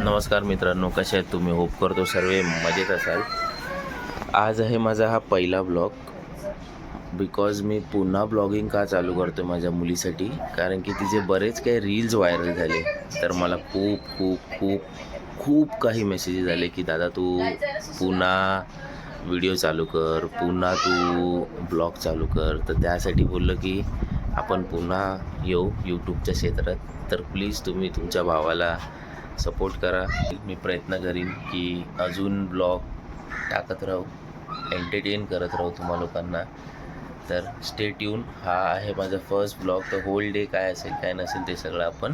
नमस्कार मित्रांनो, कसे आहेत तुम्ही? होप करतो सर्व मजेत असाल. आज आहे माझा हा पहिला ब्लॉग. बिकॉज मी पुन्हा ब्लॉगिंग का चालू करतो माझ्या मुलीसाठी, कारण की तिचे बरेच काही रील्स व्हायरल झाले. तर मला खूप खूप खूप खूप काही मेसेजेस आले की दादा तू पुन्हा व्हिडिओ चालू कर, पुन्हा तू ब्लॉग चालू कर. तर त्यासाठी बोललं की आपण पुन्हा येऊ यूट्यूबच्या क्षेत्रात. तर प्लीज तुम्ही तुमच्या भावाला सपोर्ट करा. मी प्रयत्न करीन की अजून ब्लॉग टाकत राहू, एंटरटेन करत राहू तुम्हा लोकांना. तर स्टे ट्यून. हा आहे माझा फर्स्ट ब्लॉग. तर होल डे काय असेल काय नसेल ते सगळं आपण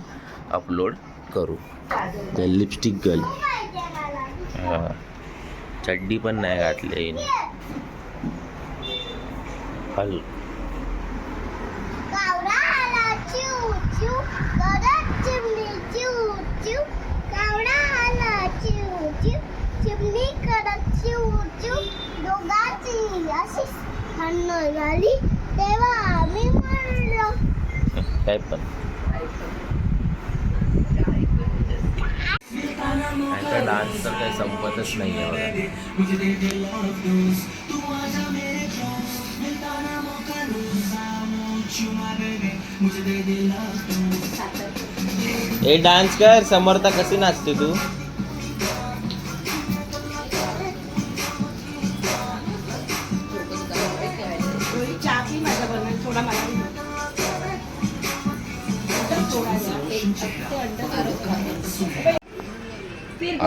अपलोड करू. तर लिपस्टिक गर्ल, हां, चड्डी पण नाही घातली हल. झाली तेव्हा आम्ही म्हणलो काय पण त्यांचा डान्स तर काही संपतच नाही आहे बघा. ए डान्स कर समर्था, कशी नाचते तू?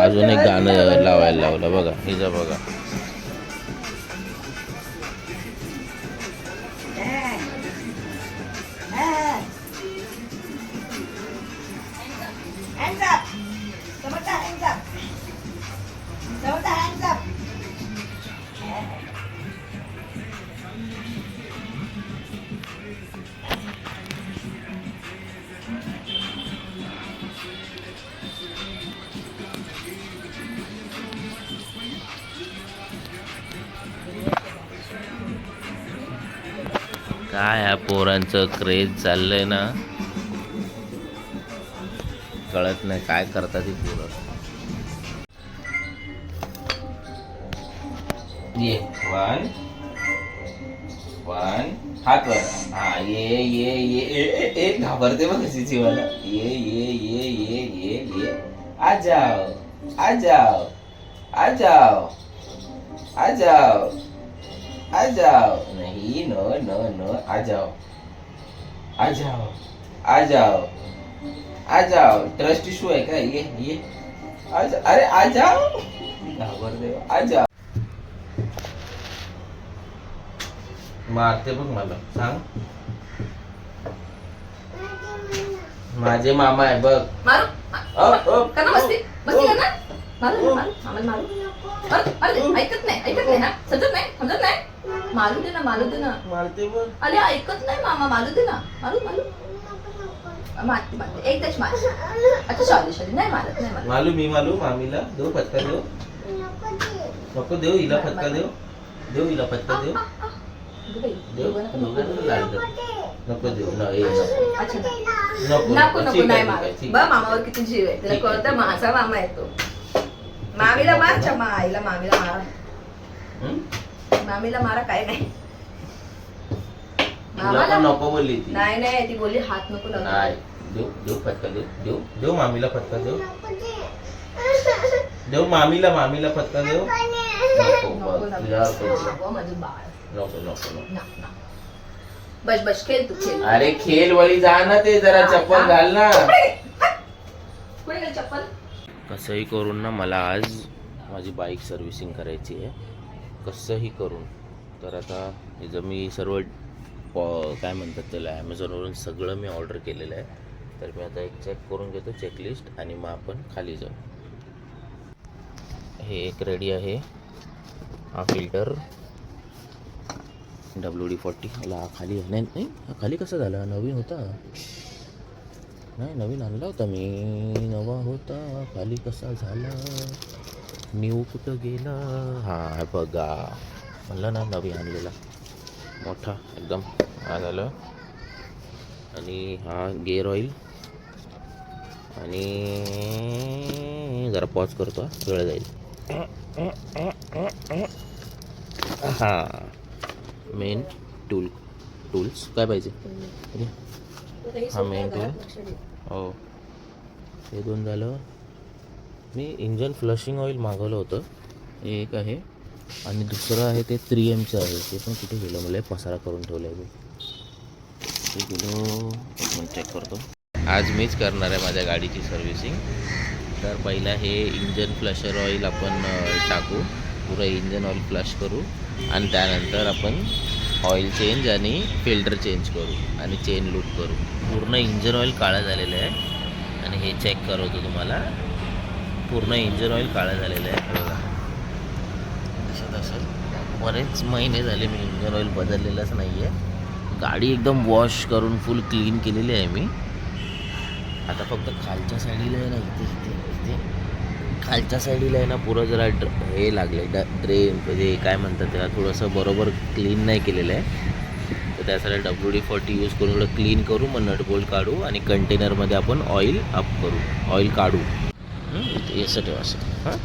अजून एक गाणं लावायला लावलं बघा, हिचं बघा. काय ह्या पोरांचं क्रेज चाललंय ना, कळत नाही काय करतात ही पोरं. ये वन वन हा कर, हा ये ये ये ए घाबरते बघ कशीची मला. ये ये ये ये ये ये आ जाओ आ जाओ आ जाओ आ जाओ आ जाओ. नहीं नो नो नो, आ जाओ आ जाओ आ जाओ आ जाओ. ट्रस्ट इशू आहे का? ये आ जा, अरे आ जाओ. घाबरते, आ जाओ. मारते बघ मला, सांग. माझे मामा आहे बघ. मारू करा मस्ती मस्ती करणार. मारू मारू मामाला मारू. अरे ऐकत नाही ना, समजत नाही. मारू दे ना. मारते बघ. अरे ऐकत नाही मामा, मारू दे ना. मारू मारते एकदाच मार. अच्छा सॉरी नाही मारत. मालू मी मालू मामीला देऊ फटका देऊ. नको देऊ हिला फटका देऊ. देऊ हिला फटका देऊ. देऊ नको देऊ ना. अच्छा नको नाही मारत. बघ मामावर किती जीव आहे, तुला कळतं? माझा मामा आहे तो. मामीला मार, चमा आईला मामीला मारा. मामीला मारा, काय नाही. मामाला नको बोलली ती. नाही ती बोलली हात नको लावू. देऊ फटका देऊ मामीला फटका देऊ. देऊ मामीला फटका देऊ. माझं बाळ. नको. बस खेळ तू खेळ. अरे खेळ वळी जा ना, ते जरा चप्पल घाल ना. कुठे गेली चप्पल? कसंही करून ना मला आज माझी बाईक सर्व्हिसिंग करायची आहे, कसंही करून. तर आता जर मी सर्व काय म्हणतात त्याला, ॲमेझॉनवरून सगळं मी ऑर्डर केलेलं आहे. तर मी आता एक चेक करून घेतो, चेकलिस्ट, आणि मग आपण खाली जाऊ. हे एक रेडी आहे, हा फिल्टर WD-40. मला हा खाली नाही, हा खाली कसा झाला? नवीन होता नाही, नवीन आणला होता मी, नवा होता. खाली कसा झाला? न्यू कुठं गेला? हा बघा, म्हणलं ना नवीन आणलेला मोठा एकदम. हा झालं. आणि हा गेअर ऑइल आणि जरा पॉज करतो वेळ जाईल. हां मेन टूल्स काय पाहिजे. हा मेन टूल. हो हे 2 झालं. मी इंजन फ्लशिंग ऑइल मागवलं होतं, हे एक आहे आणि दुसरं आहे ते 3Mचं आहे. ते पण कुठे गेलं, मला पसारा करून ठेवलं आहे. ते गेलो चेक करतो. आज मीच करणार आहे माझ्या गाडीची सर्व्हिसिंग. तर पहिला हे इंजन फ्लशर ऑइल आपण टाकू, पुरं इंजन ऑइल फ्लश करू आणि त्यानंतर आपण ऑइल चेंज आणि फिल्टर चेंज करू आणि चेन लूट करू. पूर्ण इंजन ऑइल काळं झालेलं आहे आणि हे चेक करवतो तुम्हाला. पूर्ण इंजन ऑइल काळं झालेलं आहे बघा, दिसत असेल. बरेच महिने झाले मी इंजन ऑइल बदललेलंच नाही आहे. गाडी एकदम वॉश करून फुल क्लीन केलेली आहे मी. आता फक्त खालच्या साईडला आहे ना, इथे खालच्या साईडला आहे ना पुरं जरा हे लागले ड्रेन म्हणजे काय म्हणतात त्याला, थोडंसं बरोबर क्लीन नाही केलेलं आहे. तर त्यासाठी WD-40 यूज करून थोडं क्लीन करू, मग नट बोल्ट काढू आणि कंटेनरमध्ये आपण ऑइल अप करू, ऑइल काढू. असं ठेवा असं. हां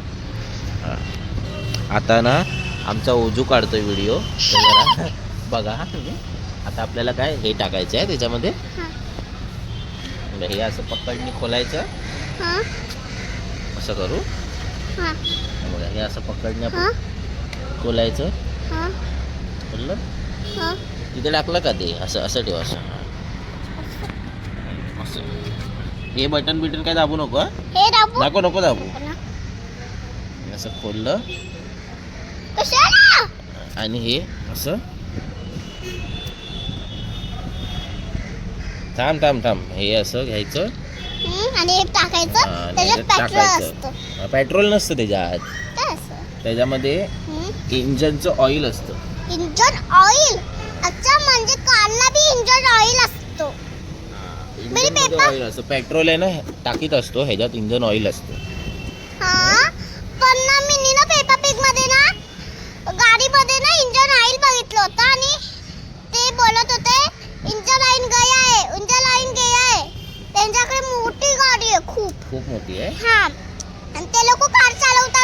हां आता ना आमचा ओजू काढतोय व्हिडिओ, जरा बघा. आता आपल्याला काय हे टाकायचं आहे त्याच्यामध्ये. हे असं पकडणी खोलायचं, असं करू बघा. हे असं पकडणे आपण खोलायचं, खोललं तिथे टाकलं का ते असं असं ठेवा असं. असं हे बटन काय दाबू नको, नको दाबू. असं खोललं आणि हे असं थांब हे असं घ्यायचं आणि हे टाकायचं. त्याच्यात पेट्रोल असतं. पेट्रोल नसतं त्याच्यात, त्याच्यामध्ये इंजनचं ऑइल असतं. Engine oil. अच्छा, म्हणजे कारला बी इंजन ऑइल असतो. इंजनमध्ये ऑइल असतं. पेट्रोल आहे ना टाकीत असतो, ह्याच्यात इंजन ऑइल असतं. हा पण ना मी ना पेपर पिग मध्ये ना गाडीमध्ये ना इंजन ऑइल बघितलं होतं आणि ते बोलत होते इंजन ऑइल गया है, इंजन ऑइल गया है. त्यांच्याकडे मोठी गाडी आहे, खूप मोठी आहे. हा आणि ते लोक कार चालवता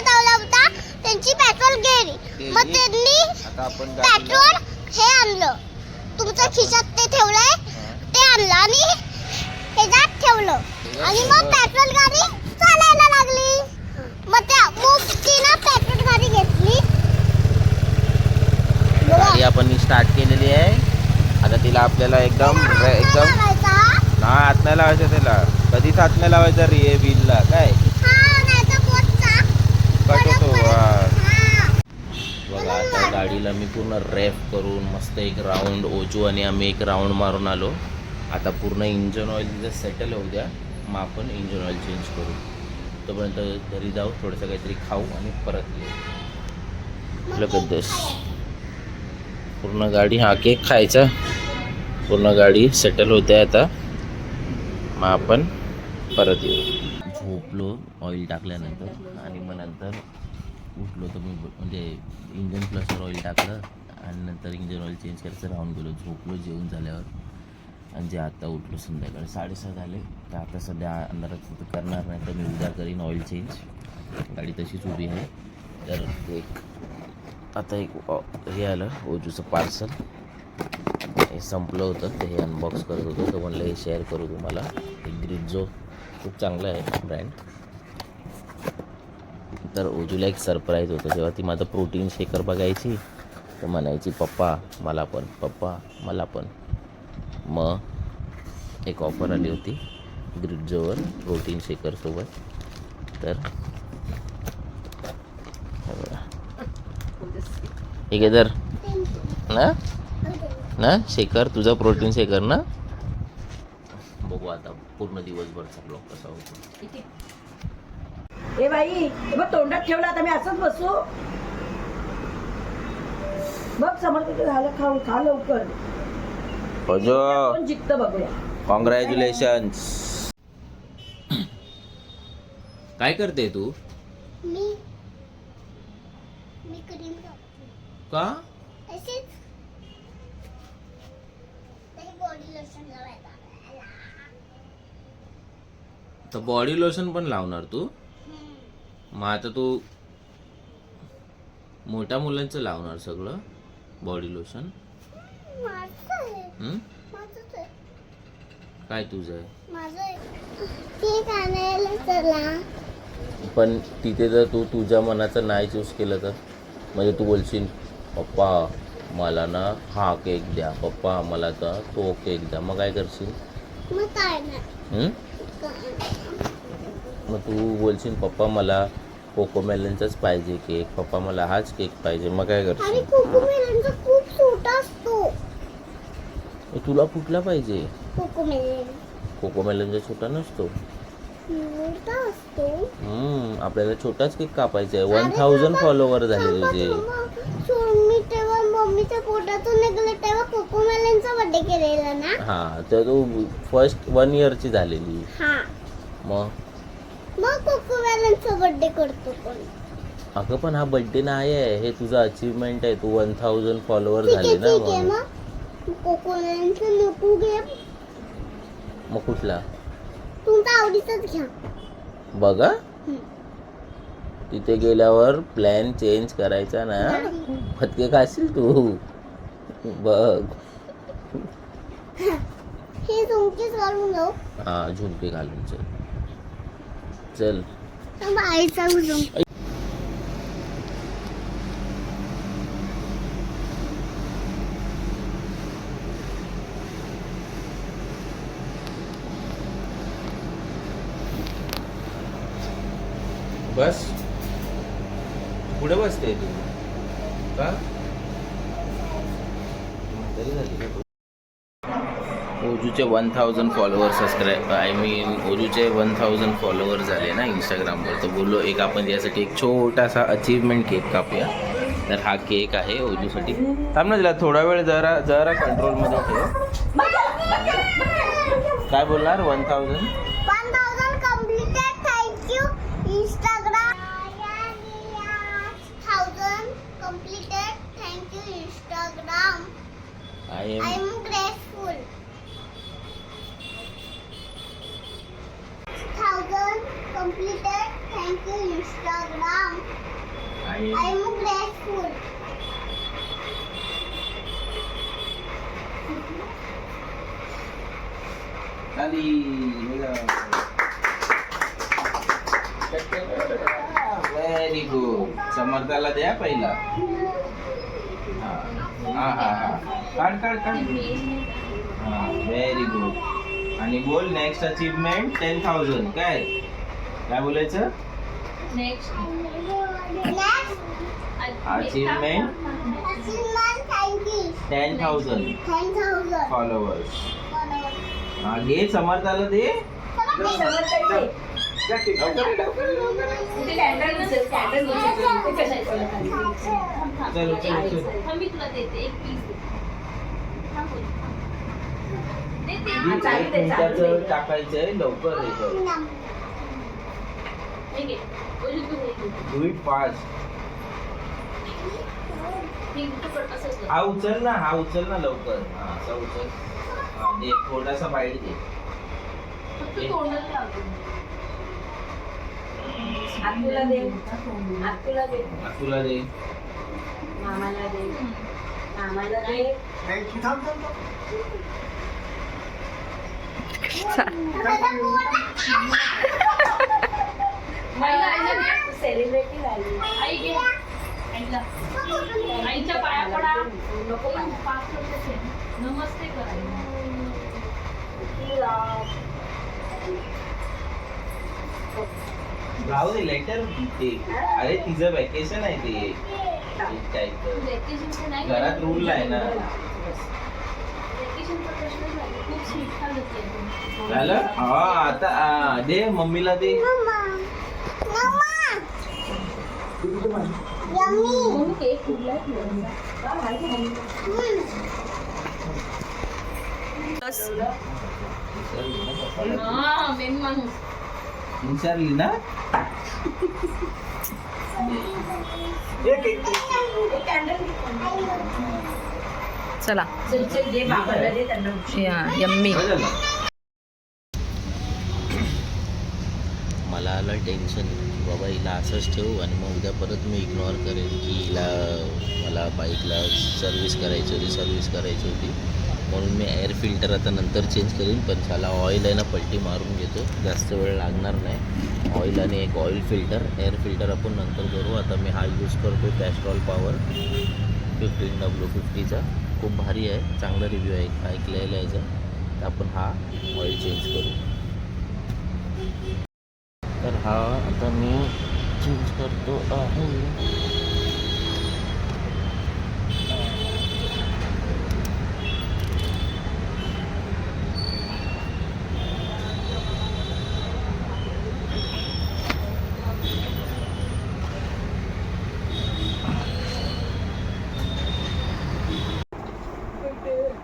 त्यांची पेट्रोल गेली. मग त्यांनी आता आपण पेट्रोल हे आणलं, तुमच्या खिशात ते ठेवलंय, ते आणलं आणि ह्याच्यात ठेवलं आणि मग पेट्रोल गाडी चालायला लागली. मग त्या ना पेट्रोल गाडी घेतली. गाडी आपण स्टार्ट केलेली आहे. आता तिला आपल्याला एकदम हात नाही लावायचं त्याला. कधीच हात नाही लावायचा रे व्हीलला. काय कट होतो बघा. आता गाडीला मी पूर्ण रॅप करून मस्त एक राऊंड ओजू आणि आम्ही एक राऊंड मारून आलो. आता पूर्ण इंजन ऑइल तिथं सेटल होऊ द्या, मग आपण इंजन ऑइल चेंज करू. तोपर्यंत घरी जाऊ, थोडंसं काहीतरी खाऊ आणि परत येऊ. लगेच पूर्ण गाडी हा केक खायचा. पूर्ण गाडी सेटल होते आता, मग आपण परत येऊ. झोपलो ऑइल टाकल्यानंतर आणि मग नंतर उठलो तर मी म्हणजे इंजन फ्लशर ऑइल टाकलं आणि नंतर इंजन ऑइल चेंज करायचं राहून गेलो. झोपलो जेवण झाल्यावर आणि जे आता उठलो संध्याकाळी 6:30 झाले. तर आता सध्या अंधारात करणार नाही, तर मी उद्या करीन ऑइल चेंज. गाडी तशीच उभी आहे. तर आता एक हे आलं ओजूचं पार्सल, हे संपलं होतं ते हे अनबॉक्स करत होतो. तर म्हणलं हे शेअर करू तुम्हाला. हे ग्रिझो खूप चांगलं आहे ब्रँड. तर ओजूला एक सरप्राईज होतं. जेव्हा ती माझं प्रोटीन शेकर बघायची तर म्हणायची पप्पा मला पण, पप्पा मला पण. मग एक ऑफर आली होती ग्रिझोवर प्रोटीन शेकरसोबत. तर ठीक आहे. तर ना शेकर तुझा प्रोटीन शेकर ना. बघू आता पूर्ण दिवसभरचा ब्लॉग कसा होतो. ए बाई, बघ तोंडात ठेवला आता मी असंच बसू. बघ समोर किती झालं, खाऊ खा लवकर. कोण जिंकतं बघूया. कॉंग्रॅच्युलेशन्स. काय करते तू. मी क्रीम का अशीच बॉडी लोशन लावायचा. तर बॉडी लोशन पण लावणार तू. मग आता तू मोठ्या मुलांचं लावणार सगळं बॉडी लोशन. माझं आहे. हं? माझंच आहे. काय तुझं आहे? माझं आहे. केक आणायला चला. पण तिथे जर तू तुझ्या मनाचं नाही चूज केलं तर म्हणजे तू बोलशील पप्पा मला ना हा केक द्या, पप्पा मला तर तो केक द्या, मग काय करशील? मग काय नाही. हं? मग तू बोलशील पप्पा मला कोकोमेलनचाच पाहिजे केक, पप्पा मला हाच केक पाहिजे, मग काय आणि करशील? कोकोमेलनचा खूप छोटा असतो. तुला कुठला पाहिजे? कोकोमेलन कोकोमेलनचा छोटा नसतो. मोठा असतो. आपल्याला छोटाच केक कापायचा आहे. 1000 फॉलोवर झाले तुझे. मी तेव्हा मम्मीच्या पोटातून निघले तेव्हा कोकोमेलनचा बर्थडे केलेला ना. हा तर तू फर्स्ट 1 इयरची झालेली. हा मग कोकोमेलनचा बर्थडे करतो कोण. अगं पण हा बर्थडे नाही आहे, हे तुझं अचीवमेंट आहे. तू 1000 फॉलोवर ठीक आहे झाले ठीक आहे. ना. मग कोकोमेलनचा नको घे. मग कुठला? तुमचा आवडीचाच घ्या. बघा हं. तिथे गेल्यावर प्लॅन चेंज करायचा ना. फटके खाशील तू. बघ हे तुमचीच घालून जाऊ. हा झुमके घालून चल चल. आईचा उजम. बस पुढे बसते तू का? ओजूचे 1000 फॉलोअर ओजूचे 1000 फॉलोअर झाले ना इंस्टाग्रामवर. तर बोललो एक आपण यासाठी एक छोटासा अचीवमेंट केक कापूया. तर हा केक आहे ओजूसाठी. थांब ना तिला थोडा वेळ जरा जरा कंट्रोलमध्ये ठेव. काय बोलणार? 1000 completed. Thank you Instagram. 1000 completed. Thank you Instagram. I I am am grateful. 1000 completed. Thank you Instagram. I am grateful. Very good. समर्थाला द्या पहिला. हा हा हा हा काढ काढ काढ. हा व्हेरी गुड. आणि बोल नेक्स्ट अचीवमेंट 10,000. काय काय बोलायचं? Next Next achievement achievement. Thank you 10,000 10,000 followers. followers. हा घे समर्थाला दे. तिथे कॅन्डल नसेल, कॅन्डल नसेल, ते कशाला चल चल चल. मी तुला देते एक पीस एक मिनिटाचं टाकायचंय लवकर हे कर. Do it fast. हा उचल ना, हा उचल ना लवकर. हा असा उचल. हा दे थोडासा बाईट दे. आतुला दे, आतुला दे, तुला दे. मामाला दे, मामाला दे. सेलिब्रिटी झाली. आई घे, आईला आईच्या पाया पडा. नको नमस्ते करायला. राहू दे लेटर ते. अरे तिचं वॅकेशन आहे ते. काय तर. वेकेशनचं नाही, घरात रूल आहे ना. वेकेशनचा प्रश्न झाला. खूप स्वीट खाल्लं ते. झालं? हा आता दे मम्मीला दे. मम्मी केक कुठला मेन माणूस विचारली ना. चला यम्मी. बरं झालं. मला आलं टेन्शन की बाबा हिला असंच ठेवू आणि मग उद्या परत मी इग्नोर करेन की हिला मला बाईकला सर्व्हिस करायची होती म्हणून मी एअर फिल्टर आता नंतर चेंज करीन. पण त्याला ऑइल आहे ना पलटी मारून घेतो, जास्त वेळ लागणार नाही. ऑइल आणि एक ऑइल फिल्टर, एअर फिल्टर आपण नंतर करू. आता मी हा यूज करतो कॅस्ट्रॉल पॉवर 15W50चा. खूप भारी आहे, चांगला रिव्ह्यू आहे ऐकलेला याचा. तर आपण हा ऑइल चेंज करू. तर हा आता मी चेंज करतो आहे.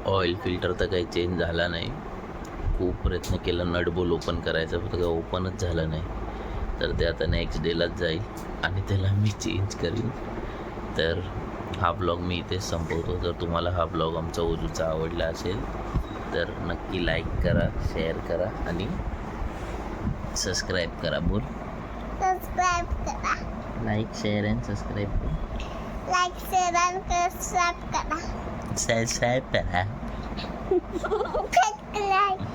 ऑइल फिल्टर तर काही चेंज झाला नाही. खूप प्रयत्न केला नट बोल ओपन करायचा, फक्त काही ओपनच झालं नाही. तर ते आता नेक्स्ट डेलाच जाईल आणि त्याला मी चेंज करीन. तर हा ब्लॉग मी इथेच संपवतो. जर तुम्हाला हा ब्लॉग आमचा ओजूचा आवडला असेल तर नक्की लाईक करा, शेअर करा आणि सबस्क्राईब करा. बोल, सबस्क्राईब करा. Like share and subscribe like share आणि सबस्क्राईब करा. सबस्क्राईब करा. सबस्क्राईब